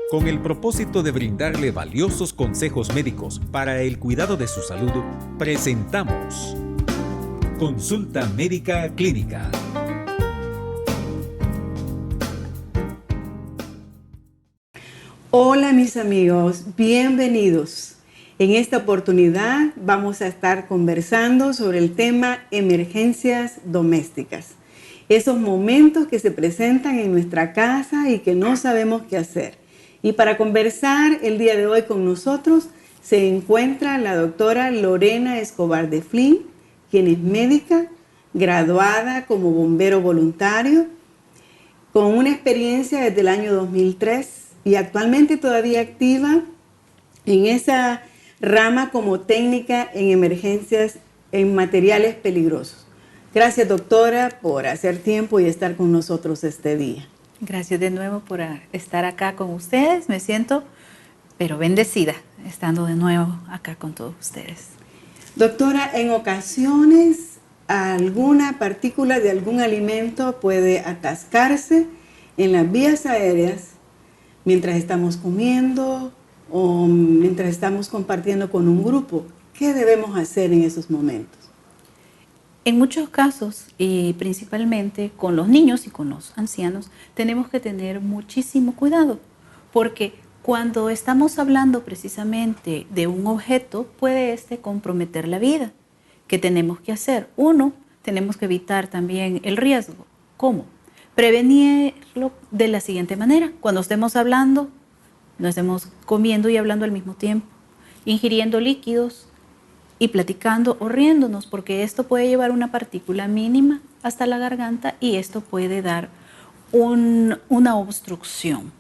Con el propósito de brindarle valiosos consejos médicos para el cuidado de su salud, presentamos Consulta Médica Clínica. Hola mis amigos, bienvenidos. En esta oportunidad vamos a estar conversando sobre el tema emergencias domésticas. Esos momentos que se presentan en nuestra casa y que no sabemos qué hacer. Y para conversar el día de hoy con nosotros se encuentra la doctora Lorena Escobar de Flynn, quien es médica, graduada como bombero voluntario, con una experiencia desde el año 2003 y actualmente todavía activa en esa rama como técnica en emergencias en materiales peligrosos. Gracias, doctora, por hacer tiempo y estar con nosotros este día. Gracias de nuevo por estar acá con ustedes. Me siento, pero bendecida, estando de nuevo acá con todos ustedes. Doctora, en ocasiones alguna partícula de algún alimento puede atascarse en las vías aéreas mientras estamos comiendo o mientras estamos compartiendo con un grupo. ¿Qué debemos hacer en esos momentos? En muchos casos, y principalmente con los niños y con los ancianos, tenemos que tener muchísimo cuidado, porque cuando estamos hablando precisamente de un objeto, puede comprometer la vida. ¿Qué tenemos que hacer? Uno, tenemos que evitar también el riesgo. ¿Cómo? Prevenirlo de la siguiente manera. Cuando estemos hablando, no estemos comiendo y hablando al mismo tiempo, ingiriendo líquidos y platicando o riéndonos, porque esto puede llevar una partícula mínima hasta la garganta y esto puede dar una obstrucción.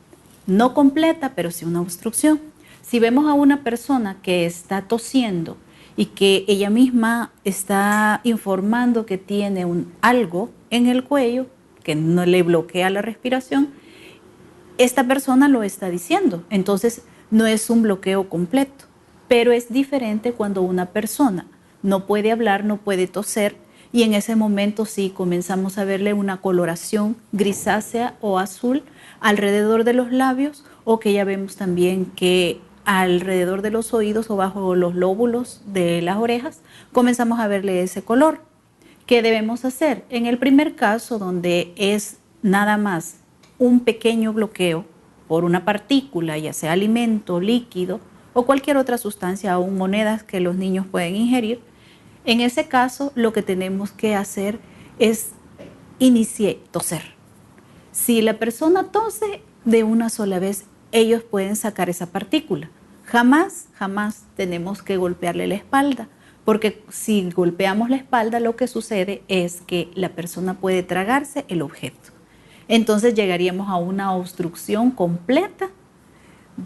No completa, pero sí una obstrucción. Si vemos a una persona que está tosiendo y que ella misma está informando que tiene algo en el cuello que no le bloquea la respiración, esta persona lo está diciendo. Entonces no es un bloqueo completo, pero es diferente cuando una persona no puede hablar, no puede toser, y en ese momento sí comenzamos a verle una coloración grisácea o azul alrededor de los labios, o que ya vemos también que alrededor de los oídos o bajo los lóbulos de las orejas comenzamos a verle ese color. ¿Qué debemos hacer? En el primer caso, donde es nada más un pequeño bloqueo por una partícula, ya sea alimento, líquido o cualquier otra sustancia, aún monedas que los niños pueden ingerir, en ese caso lo que tenemos que hacer es toser. Si la persona tose de una sola vez, ellos pueden sacar esa partícula. Jamás tenemos que golpearle la espalda, porque si golpeamos la espalda, lo que sucede es que la persona puede tragarse el objeto. Entonces llegaríamos a una obstrucción completa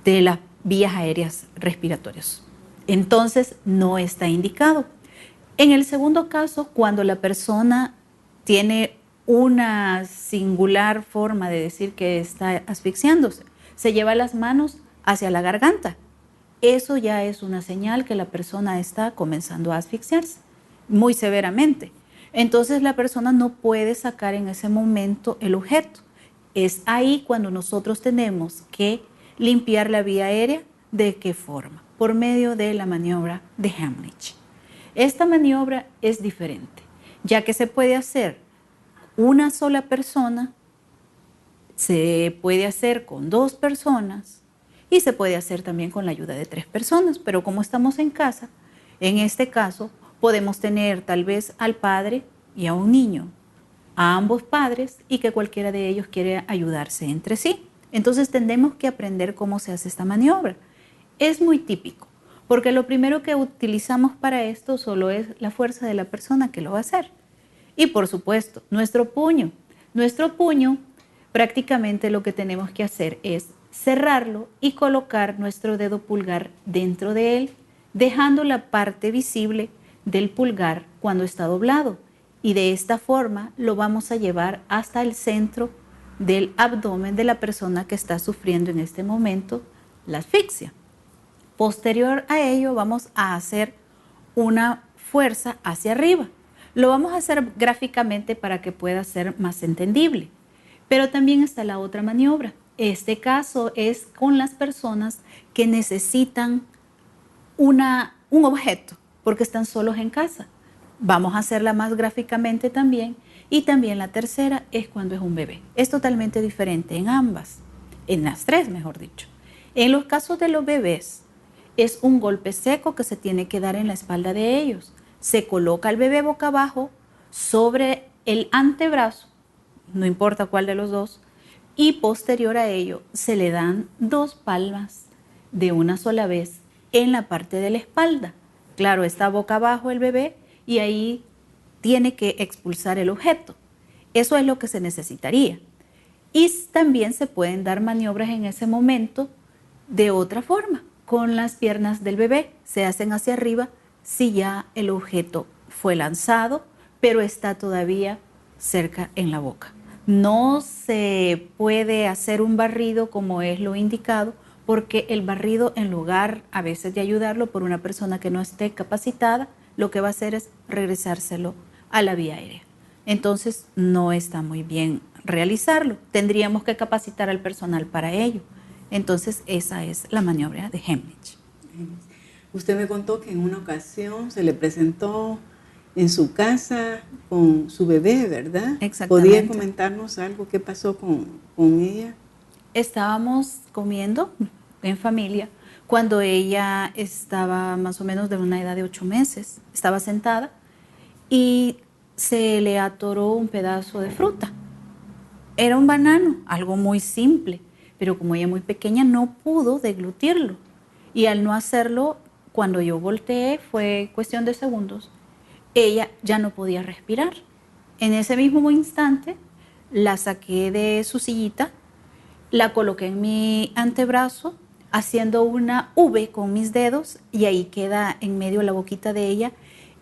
de las vías aéreas respiratorias. Entonces no está indicado. En el segundo caso, cuando la persona tiene una singular forma de decir que está asfixiándose, se lleva las manos hacia la garganta. Eso ya es una señal que la persona está comenzando a asfixiarse muy severamente. Entonces la persona no puede sacar en ese momento el objeto. Es ahí cuando nosotros tenemos que limpiar la vía aérea. ¿De qué forma? Por medio de la maniobra de Heimlich. Esta maniobra es diferente, ya que se puede hacer una sola persona, se puede hacer con 2 personas y se puede hacer también con la ayuda de 3 personas, pero como estamos en casa, en este caso podemos tener tal vez al padre y a un niño, a ambos padres, y que cualquiera de ellos quiere ayudarse entre sí. Entonces tenemos que aprender cómo se hace esta maniobra. Es muy típico, porque lo primero que utilizamos para esto solo es la fuerza de la persona que lo va a hacer. Y por supuesto, nuestro puño. Nuestro puño, prácticamente lo que tenemos que hacer es cerrarlo y colocar nuestro dedo pulgar dentro de él, dejando la parte visible del pulgar cuando está doblado. Y de esta forma lo vamos a llevar hasta el centro del abdomen de la persona que está sufriendo en este momento la asfixia. Posterior a ello vamos a hacer una fuerza hacia arriba. Lo vamos a hacer gráficamente para que pueda ser más entendible. Pero también está la otra maniobra. Este caso es con las personas que necesitan un objeto porque están solos en casa. Vamos a hacerla más gráficamente también. Y también la tercera es cuando es un bebé. Es totalmente diferente en ambas, en las tres, mejor dicho. En los casos de los bebés, es un golpe seco que se tiene que dar en la espalda de ellos. Se coloca al bebé boca abajo sobre el antebrazo, no importa cuál de los dos, y posterior a ello se le dan 2 palmas de una sola vez en la parte de la espalda. Claro, está boca abajo el bebé y ahí tiene que expulsar el objeto. Eso es lo que se necesitaría. Y también se pueden dar maniobras en ese momento de otra forma. Con las piernas del bebé se hacen hacia arriba si ya el objeto fue lanzado, pero está todavía cerca en la boca. No se puede hacer un barrido como es lo indicado, porque el barrido, en lugar a veces de ayudarlo por una persona que no esté capacitada, lo que va a hacer es regresárselo a la vía aérea. Entonces no está muy bien realizarlo. Tendríamos que capacitar al personal para ello. Entonces esa es la maniobra de Heimlich. Usted me contó que en una ocasión se le presentó en su casa con su bebé, ¿verdad? Exactamente. ¿Podría comentarnos algo? ¿Qué pasó con ella? Estábamos comiendo en familia cuando ella estaba más o menos de una edad de 8 meses. Estaba sentada y se le atoró un pedazo de fruta. Era un banano, algo muy simple, pero como ella muy pequeña no pudo deglutirlo. Y al no hacerlo, cuando yo volteé, fue cuestión de segundos, ella ya no podía respirar. En ese mismo instante, la saqué de su sillita, la coloqué en mi antebrazo, haciendo una V con mis dedos, y ahí queda en medio la boquita de ella,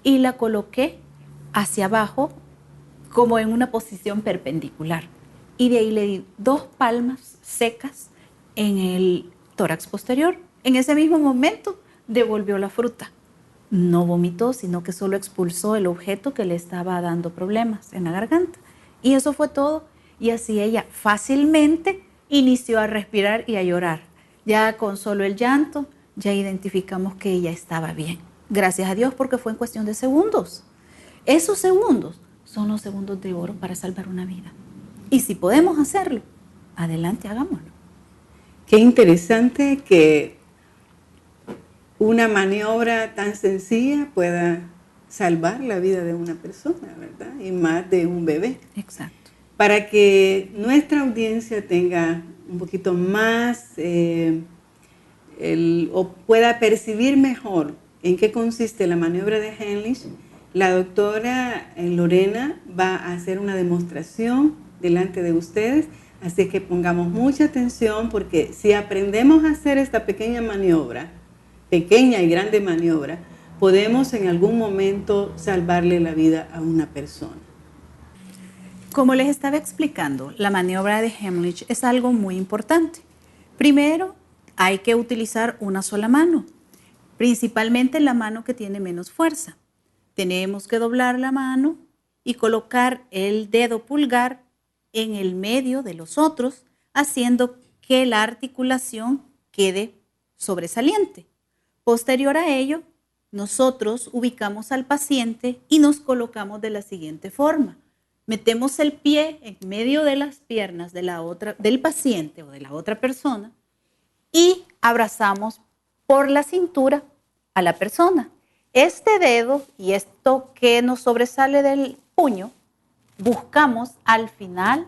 y la coloqué hacia abajo, como en una posición perpendicular. Y de ahí le di 2 palmas secas en el tórax posterior. En ese mismo momento devolvió la fruta. No vomitó, sino que solo expulsó el objeto que le estaba dando problemas en la garganta. Y eso fue todo. Y así ella fácilmente inició a respirar y a llorar. Ya con solo el llanto, ya identificamos que ella estaba bien. Gracias a Dios, porque fue en cuestión de segundos. Esos segundos son los segundos de oro para salvar una vida. Y si podemos hacerlo, adelante, hagámoslo. Qué interesante que una maniobra tan sencilla pueda salvar la vida de una persona, ¿verdad? Y más de un bebé. Exacto. Para que nuestra audiencia tenga un poquito más o pueda percibir mejor en qué consiste la maniobra de Heimlich, la doctora Lorena va a hacer una demostración delante de ustedes, así que pongamos mucha atención, porque si aprendemos a hacer esta pequeña maniobra, pequeña y grande maniobra, podemos en algún momento salvarle la vida a una persona. Como les estaba explicando, la maniobra de Heimlich es algo muy importante. Primero, hay que utilizar una sola mano, principalmente la mano que tiene menos fuerza. Tenemos que doblar la mano y colocar el dedo pulgar en el medio de los otros, haciendo que la articulación quede sobresaliente. Posterior a ello, nosotros ubicamos al paciente y nos colocamos de la siguiente forma. Metemos el pie en medio de las piernas del paciente o de la otra persona y abrazamos por la cintura a la persona. Este dedo y esto que nos sobresale del puño, buscamos al final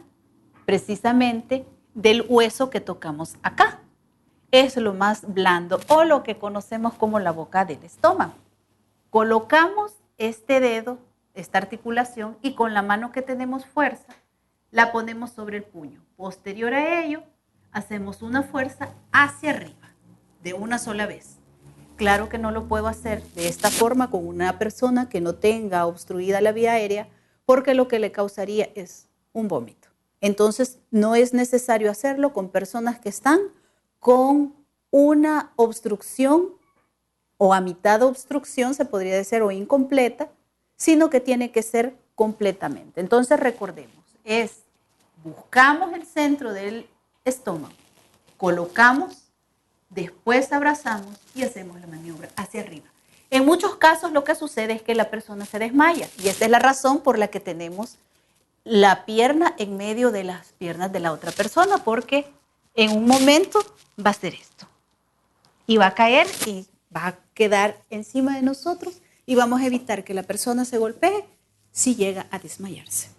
precisamente del hueso que tocamos acá. Es lo más blando o lo que conocemos como la boca del estómago. Colocamos este dedo, esta articulación, y con la mano que tenemos fuerza, la ponemos sobre el puño. Posterior a ello, hacemos una fuerza hacia arriba, de una sola vez. Claro que no lo puedo hacer de esta forma con una persona que no tenga obstruida la vía aérea, porque lo que le causaría es un vómito. Entonces, no es necesario hacerlo con personas que están con una obstrucción o a mitad de obstrucción, se podría decir, o incompleta, sino que tiene que ser completamente. Entonces, recordemos, buscamos el centro del estómago, colocamos, después abrazamos y hacemos la maniobra hacia arriba. En muchos casos lo que sucede es que la persona se desmaya y esta es la razón por la que tenemos la pierna en medio de las piernas de la otra persona, porque en un momento va a hacer esto y va a caer y va a quedar encima de nosotros y vamos a evitar que la persona se golpee si llega a desmayarse.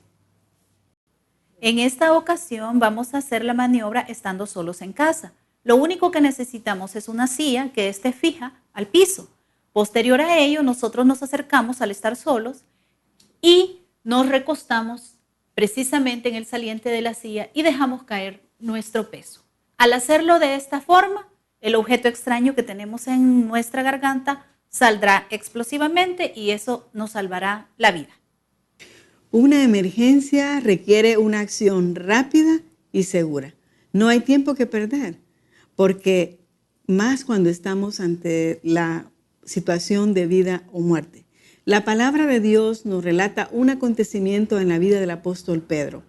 En esta ocasión vamos a hacer la maniobra estando solos en casa. Lo único que necesitamos es una silla que esté fija al piso. Posterior a ello, nosotros nos acercamos al estar solos y nos recostamos precisamente en el saliente de la silla y dejamos caer nuestro peso. Al hacerlo de esta forma, el objeto extraño que tenemos en nuestra garganta saldrá explosivamente y eso nos salvará la vida. Una emergencia requiere una acción rápida y segura. No hay tiempo que perder, porque más cuando estamos ante la situación de vida o muerte. La palabra de Dios nos relata un acontecimiento en la vida del apóstol Pedro.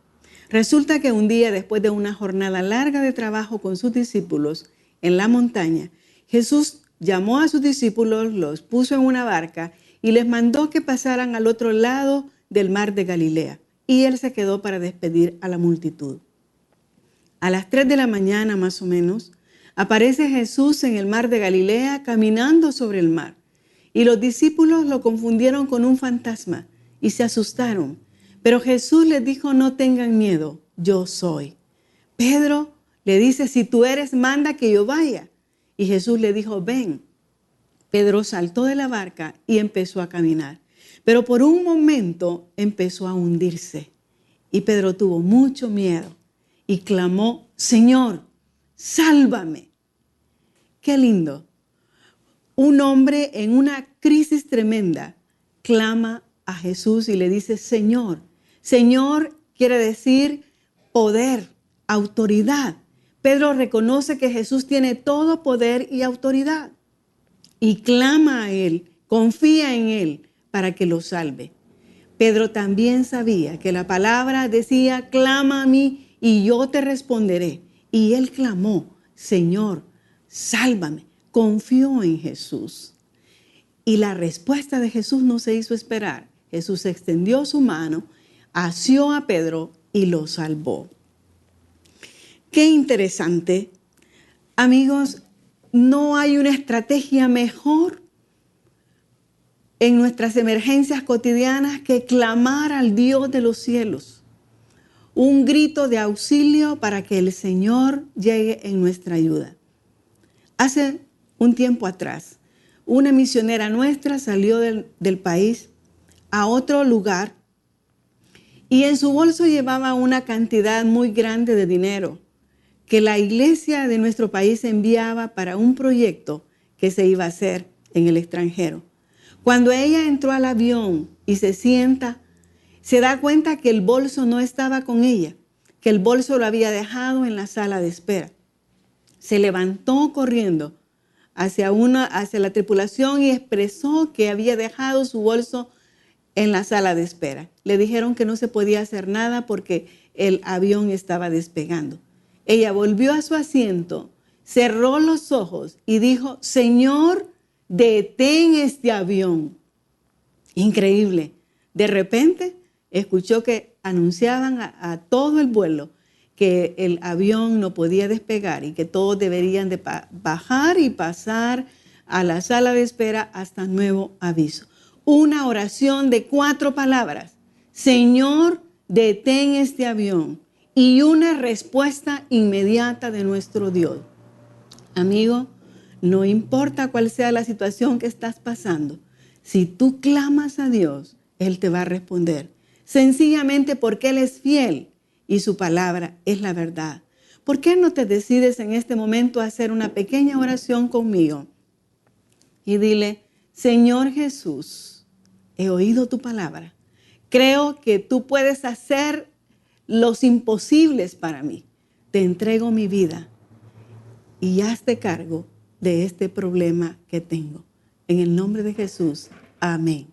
Resulta que un día, después de una jornada larga de trabajo con sus discípulos en la montaña, Jesús llamó a sus discípulos, los puso en una barca y les mandó que pasaran al otro lado del mar de Galilea. Y él se quedó para despedir a la multitud. A las 3 de la mañana más o menos, aparece Jesús en el mar de Galilea caminando sobre el mar. Y los discípulos lo confundieron con un fantasma y se asustaron. Pero Jesús les dijo, no tengan miedo, yo soy. Pedro le dice, si tú eres, manda que yo vaya. Y Jesús le dijo, ven. Pedro saltó de la barca y empezó a caminar. Pero por un momento empezó a hundirse. Y Pedro tuvo mucho miedo y clamó, Señor, sálvame. Qué lindo. Un hombre en una crisis tremenda clama a Jesús y le dice, Señor. Señor quiere decir poder, autoridad. Pedro reconoce que Jesús tiene todo poder y autoridad y clama a Él, confía en Él para que lo salve. Pedro también sabía que la palabra decía, clama a mí y yo te responderé. Y él clamó, Señor, sálvame. Confió en Jesús. Y la respuesta de Jesús no se hizo esperar. Jesús extendió su mano, asió a Pedro y lo salvó. Qué interesante. Amigos, no hay una estrategia mejor en nuestras emergencias cotidianas que clamar al Dios de los cielos. Un grito de auxilio para que el Señor llegue en nuestra ayuda. Hace un tiempo atrás, una misionera nuestra salió del país a otro lugar y en su bolso llevaba una cantidad muy grande de dinero que la iglesia de nuestro país enviaba para un proyecto que se iba a hacer en el extranjero. Cuando ella entró al avión y se sienta, se da cuenta que el bolso no estaba con ella, que el bolso lo había dejado en la sala de espera. Se levantó corriendo hacia la tripulación y expresó que había dejado su bolso en la sala de espera. Le dijeron que no se podía hacer nada porque el avión estaba despegando. Ella volvió a su asiento, cerró los ojos y dijo, Señor, detén este avión. Increíble. De repente escuchó que anunciaban a todo el vuelo que el avión no podía despegar y que todos deberían de bajar y pasar a la sala de espera hasta nuevo aviso. Una oración de 4 palabras. Señor, detén este avión. Y una respuesta inmediata de nuestro Dios. Amigo, no importa cuál sea la situación que estás pasando, si tú clamas a Dios, Él te va a responder. Sencillamente porque Él es fiel y su palabra es la verdad. ¿Por qué no te decides en este momento a hacer una pequeña oración conmigo? Y dile, Señor Jesús, he oído tu palabra. Creo que tú puedes hacer los imposibles para mí. Te entrego mi vida y hazte cargo de este problema que tengo. En el nombre de Jesús, amén.